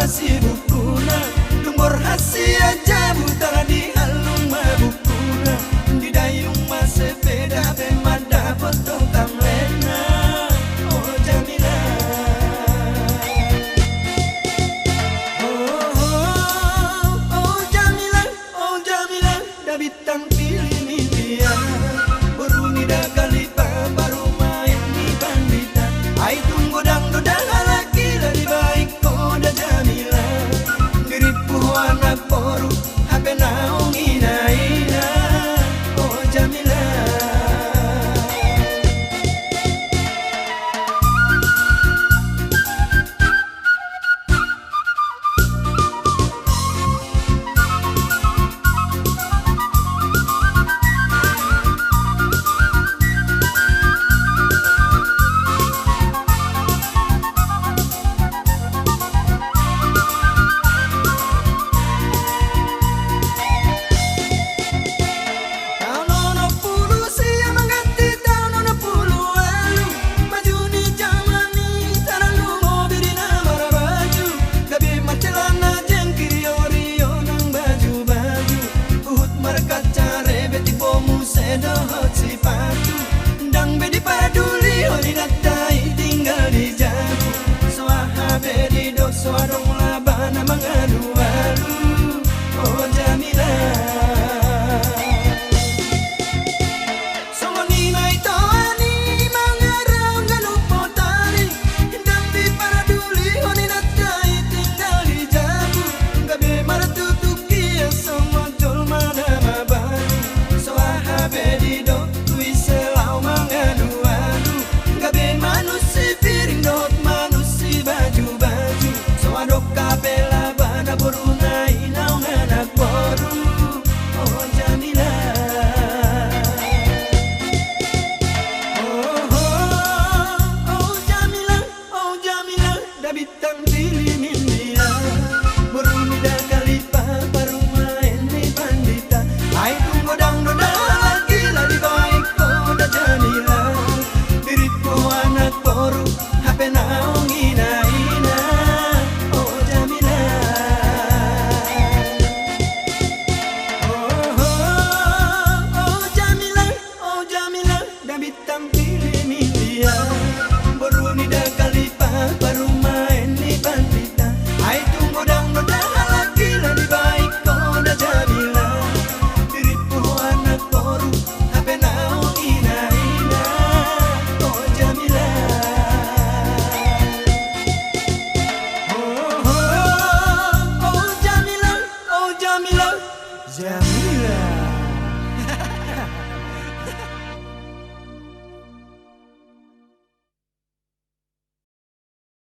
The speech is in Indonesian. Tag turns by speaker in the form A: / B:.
A: basi bukuna lumbur hasia jabu tara di halung mabukuna di dayung masepeda pemada potong kamlena oh Jamila oh Jamila da bintang pilih dia beruni da kali baru main di bandita ai tunggu dangdut dan laki dari baik koda Jamila diriku anak poru hape naung ina oh Jamila dohot sipatu dang bedi paduli honi natai tinggal di jago soaha bedi dok soadong labana mangadu-adu oh Jamila somoni mai toani mangarau galupo tari dang bedi paduli honi natai tinggal di jago gabe maratutuki somo jol mana mabani bedi dok kui selau mangadu-adu gabe manusi piring dok manusi baju-baju soadok kapela bana borunai naung anak boru oh Jamila oh Jamila da bintang pilih mindia boruni da kalipa baru main di bandita ai tunggu dangdut Jamila diriku anak boru hape naung ina oh Jamila oh Jamila da bintang pilih mindia boruni da kalipa baru main di bandita ai tunggu dangdut dah laki di baik koda Jamila diriku anak boru hape naung yeah.